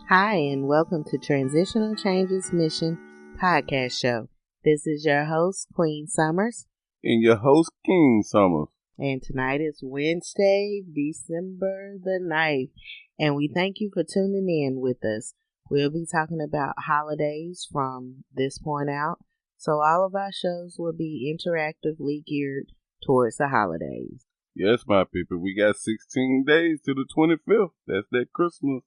Hi, and welcome to Transitional Changes Mission podcast show. This is your host, Queen Summers. And your host, King Summers. And tonight is Wednesday, December the 9th. And we thank you for tuning in with us. We'll be talking about holidays from this point out. So all of our shows will be interactively geared towards the holidays. Yes, my people. We got 16 days to the 25th. That's that Christmas.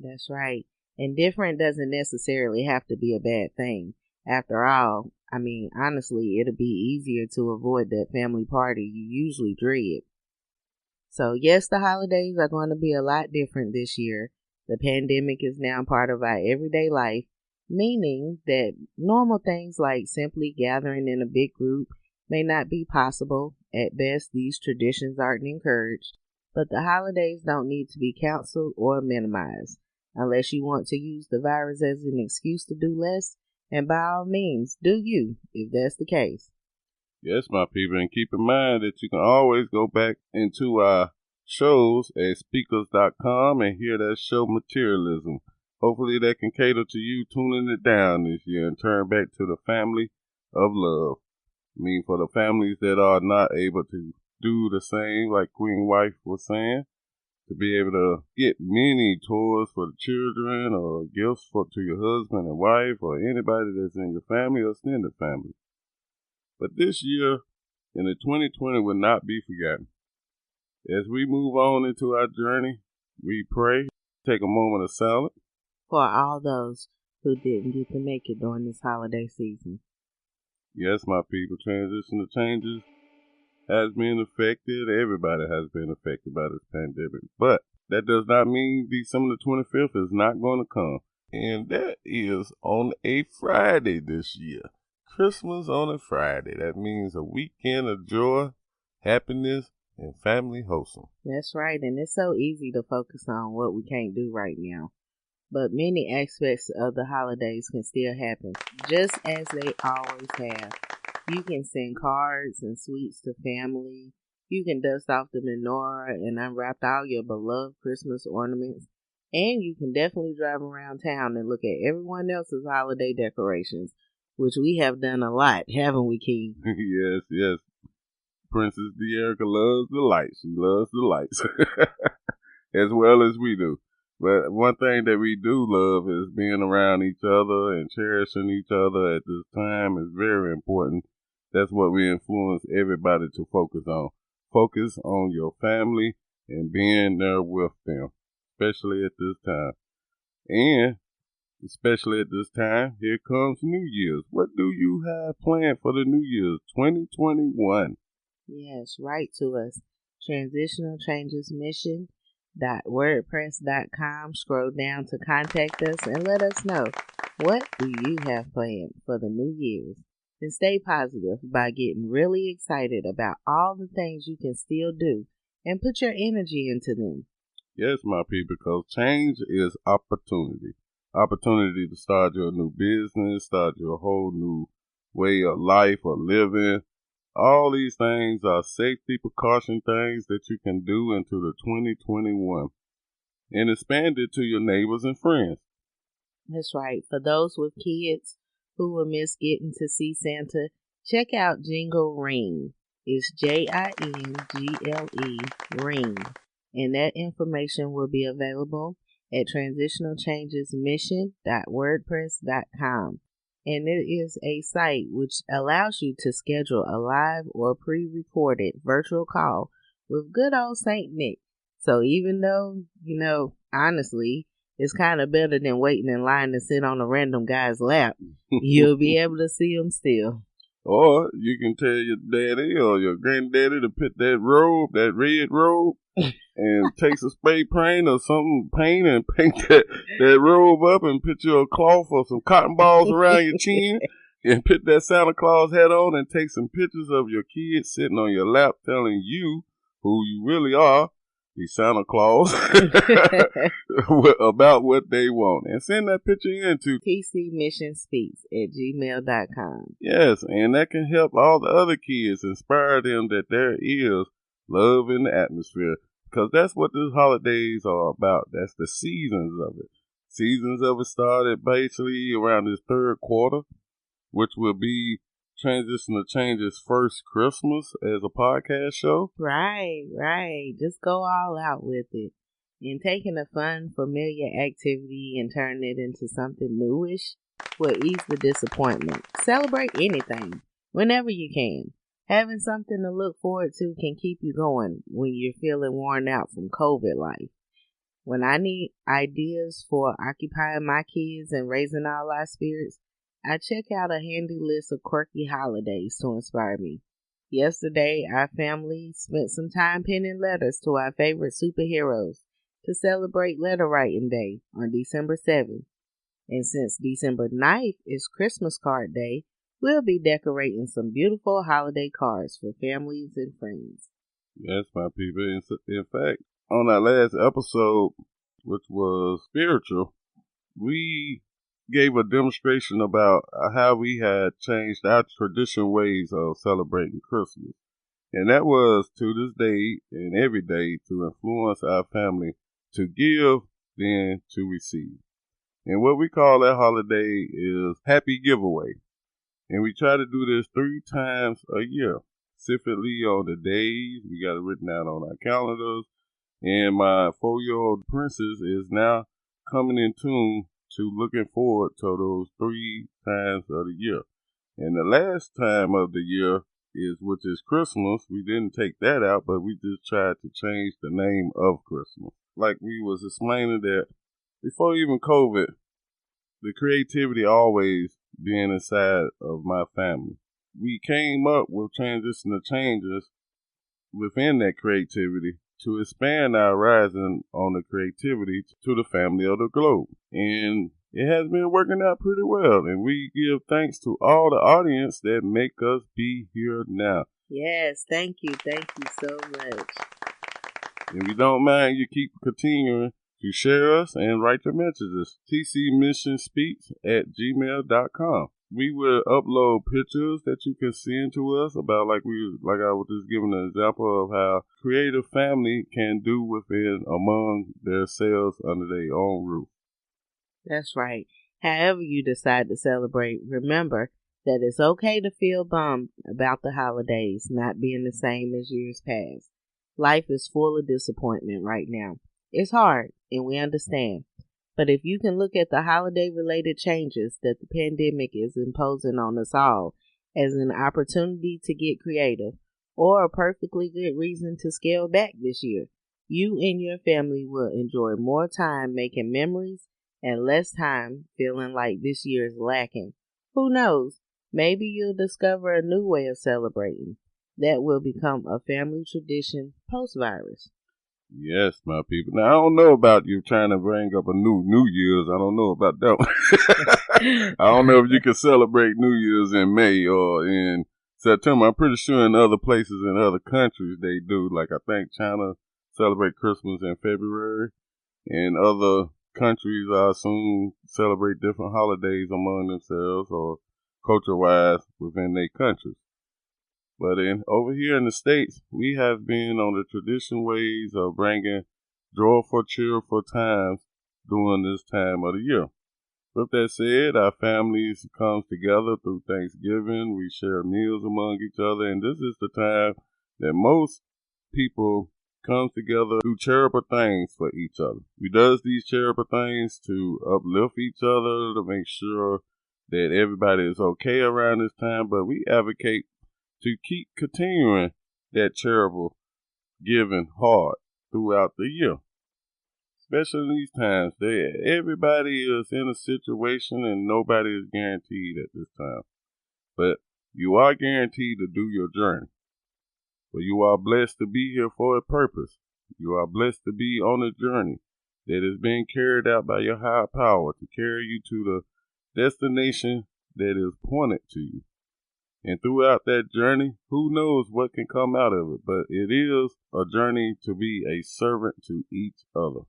That's right. And different doesn't necessarily have to be a bad thing. After all, honestly, it'll be easier to avoid that family party you usually dread. So yes, the holidays are going to be a lot different this year. The pandemic is now part of our everyday life, meaning that normal things like simply gathering in a big group may not be possible. At best, these traditions aren't encouraged. But the holidays don't need to be canceled or minimized, unless you want to use the virus as an excuse to do less. And by all means, do you, if that's the case. Yes, my people, and keep in mind that you can always go back into our shows at speakers.com and hear that show Materialism. Hopefully that can cater to you tuning it down this year and turn back to the family of love. For the families that are not able to do the same, like Queen Wife was saying, to be able to get many toys for the children or gifts to your husband and wife or anybody that's in your family or extended family. But this year, in the 2020, will not be forgotten. As we move on into our journey, we pray, take a moment of silence. For all those who didn't get to make it during this holiday season. Yes, my people, transitional changes has been affected. Everybody has been affected by this pandemic. But that does not mean December the 25th is not going to come. And that is on a Friday this year. Christmas on a Friday. That means a weekend of joy, happiness, and family wholesome. That's right. And it's so easy to focus on what we can't do right now. But many aspects of the holidays can still happen, just as they always have. You can send cards and sweets to family. You can dust off the menorah and unwrap all your beloved Christmas ornaments. And you can definitely drive around town and look at everyone else's holiday decorations, which we have done a lot, haven't we, King? Yes. Princess De'Erica loves the lights. She loves the lights as well as we do. But one thing that we do love is being around each other and cherishing each other at this time is very important. That's what we influence everybody to focus on. Focus on your family and being there with them, especially at this time. And especially at this time, here comes New Year's. What do you have planned for the New Year's 2021? Yes, write to us. Transitional Changes Mission .wordpress.com. Scroll down to contact us and let us know, what do you have planned for the New Year's? And stay positive by getting really excited about all the things you can still do and put your energy into them. Yes, my people, because change is opportunity. Opportunity to start your new business, start your whole new way of life or living. All these things are safety precaution things that you can do into the 2021 and expand it to your neighbors and friends. That's right. For those with kids who will miss getting to see Santa, check out Jingle Ring. It's JINGLE Ring. And that information will be available at transitionalchangesmission.wordpress.com. And it is a site which allows you to schedule a live or pre-recorded virtual call with good old Saint Nick. So even though, honestly, it's kind of better than waiting in line to sit on a random guy's lap, you'll be able to see him still. Or you can tell your daddy or your granddaddy to put that robe, that red robe, and take some spray paint or something, and paint that robe up and put you a cloth or some cotton balls around your chin and put that Santa Claus hat on and take some pictures of your kids sitting on your lap telling you who you really are, the Santa Claus, about what they want. And send that picture in to tcmissionspeaks@gmail.com. Yes, and that can help all the other kids, inspire them that there is love in the atmosphere. Because that's what the holidays are about. That's the seasons of it. seasons of it started basically around this third quarter, which will be Transition to Change's first Christmas as a podcast show. Right. Just go all out with it. And taking a fun, familiar activity and turning it into something newish will ease the disappointment. Celebrate anything, whenever you can. Having something to look forward to can keep you going when you're feeling worn out from COVID life. When I need ideas for occupying my kids and raising all our spirits, I check out a handy list of quirky holidays to inspire me. Yesterday, our family spent some time penning letters to our favorite superheroes to celebrate Letter Writing Day on December 7th. And since December 9th is Christmas Card Day, we'll be decorating some beautiful holiday cards for families and friends. Yes, my people. In fact, on our last episode, which was spiritual, we gave a demonstration about how we had changed our tradition ways of celebrating Christmas. And that was to this day and every day to influence our family to give, then to receive. And what we call that holiday is Happy Giveaway. And we try to do this 3 times a year, specifically on the days. We got it written out on our calendars. And my 4-year-old princess is now coming in tune to looking forward to those 3 times of the year. And the last time of the year which is Christmas. We didn't take that out, but we just tried to change the name of Christmas. Like we was explaining that before even COVID, the creativity always being inside of my family. We came up with Transition to Changes within that creativity to expand our rising on the creativity to the family of the globe. And it has been working out pretty well. And we give thanks to all the audience that make us be here now. Yes, thank you so much. If you don't mind, you keep continuing to share us and write your messages. tcmissionspeaks@gmail.com. We will upload pictures that you can send to us about like I was just giving an example of how creative family can do within among themselves under their own roof. That's right. However you decide to celebrate, remember that it's okay to feel bummed about the holidays not being the same as years past. Life is full of disappointment right now. It's hard, and we understand. But if you can look at the holiday-related changes that the pandemic is imposing on us all as an opportunity to get creative, or a perfectly good reason to scale back this year, you and your family will enjoy more time making memories and less time feeling like this year is lacking. Who knows? Maybe you'll discover a new way of celebrating that will become a family tradition post-virus. Yes, my people. Now, I don't know about you trying to bring up a New Year's. I don't know about that one. I don't know if you can celebrate New Year's in May or in September. I'm pretty sure in other places in other countries they do. Like I think China celebrate Christmas in February. And other countries, I assume, celebrate different holidays among themselves or culture-wise within their countries. But over here in the States, we have been on the tradition ways of bringing joyful, cheerful times during this time of the year. With that said, our families come together through Thanksgiving. We share meals among each other, and this is the time that most people come together to charitable things for each other. We does these charitable things to uplift each other, to make sure that everybody is okay around this time, but we advocate to keep continuing that charitable giving heart throughout the year. Especially in these times, everybody is in a situation and nobody is guaranteed at this time. But you are guaranteed to do your journey. But you are blessed to be here for a purpose. You are blessed to be on a journey that is being carried out by your higher power to carry you to the destination that is pointed to you. And throughout that journey, who knows what can come out of it, but it is a journey to be a servant to each other,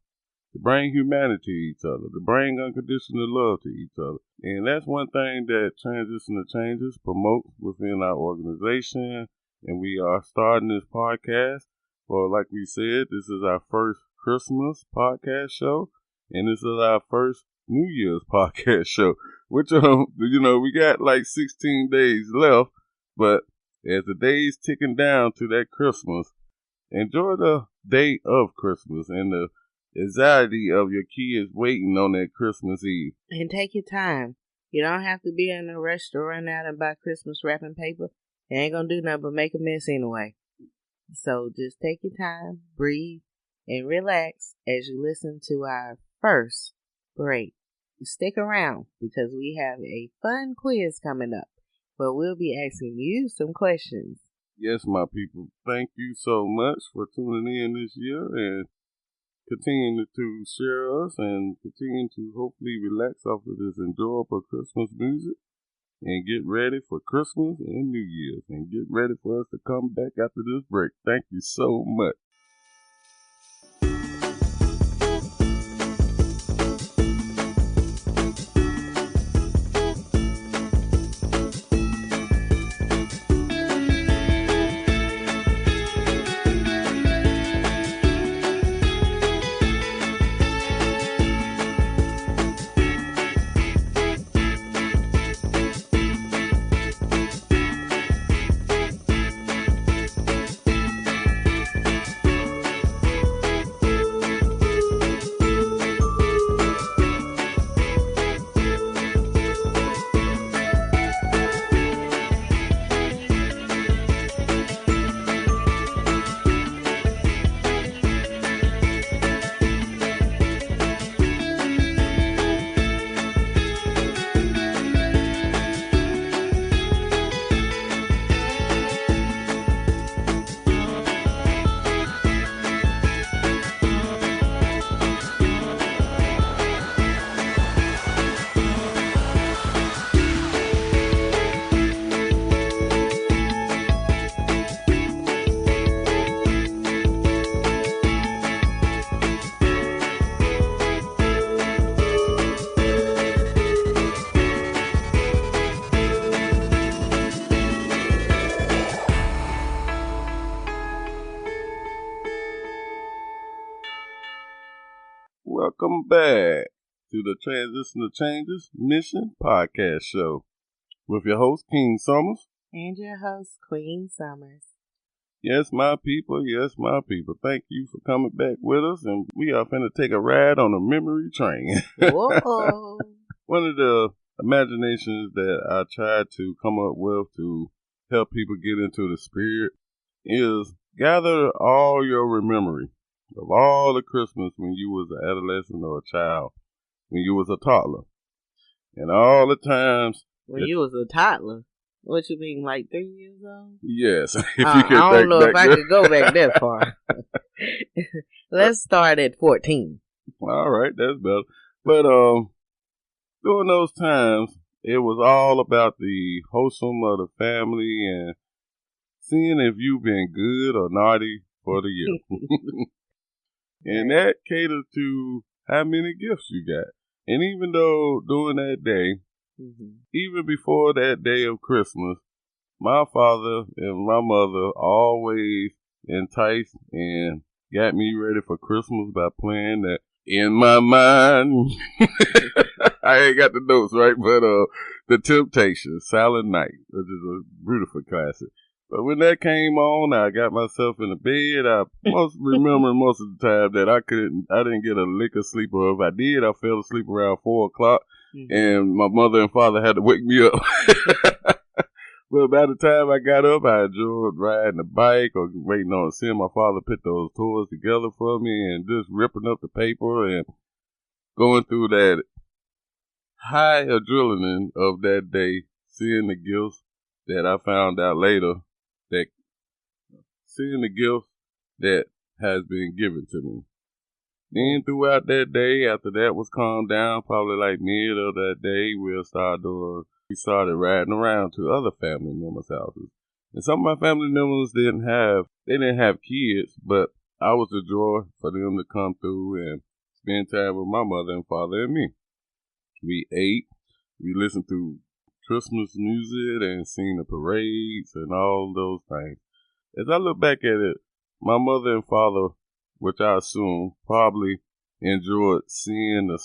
to bring humanity to each other, to bring unconditional love to each other. And that's one thing that Transition to Changes promotes within our organization. And we are starting this podcast. Well, like we said, this is our first Christmas podcast show, and this is our first New Year's podcast show, which, we got like 16 days left, but as the days ticking down to that Christmas, enjoy the day of Christmas and the anxiety of your kids waiting on that Christmas Eve. And take your time. You don't have to be in a rush to run out and buy Christmas wrapping paper. It ain't gonna do nothing but make a mess anyway. So just take your time, breathe, and relax as you listen to our first break. Stick around because we have a fun quiz coming up where we'll be asking you some questions. Yes, my people, thank you so much for tuning in this year and continuing to share us and continue to hopefully relax off of this enjoyable Christmas music and get ready for Christmas and New Year's and get ready for us to come back after this break. Thank you so much. Welcome back to the Transition to Changes Mission Podcast Show with your host, King Summers. And your host, Queen Summers. Yes, my people. Yes, my people. Thank you for coming back with us. And we are finna take a ride on a memory train. Whoa. One of the imaginations that I tried to come up with to help people get into the spirit is gather all your memory of all the Christmas when you was an adolescent or a child, when you was a toddler, and all the times when you was a toddler. What you mean, like 3 years old? Yes. If you I don't know if I could go back that far. Let's start at 14. All right, that's better. But during those times, it was all about the wholesome of the family and seeing if you've been good or naughty for the year. And that caters to how many gifts you got. And even though during that day, even before that day of Christmas, my father and my mother always enticed and got me ready for Christmas by playing that In My Mind. I ain't got the notes right, but The Temptations, Silent Night, which is a beautiful classic. But when that came on, I got myself in the bed. I must remember most of the time that I didn't get a lick of sleep, or if I did, I fell asleep around 4 o'clock, and my mother and father had to wake me up. But by the time I got up, I enjoyed riding a bike or waiting on seeing my father put those toys together for me and just ripping up the paper and going through that high adrenaline of that day, seeing the gifts that I found out later, seeing the gifts that has been given to me. Then throughout that day, after that was calmed down, probably like mid of that day, we started riding around to other family members' houses. And some of my family members didn't have kids, but I was a joy for them to come through and spend time with my mother and father and me. We ate, we listened to Christmas music and seen the parades and all those things. As I look back at it, my mother and father, which I assume probably enjoyed seeing the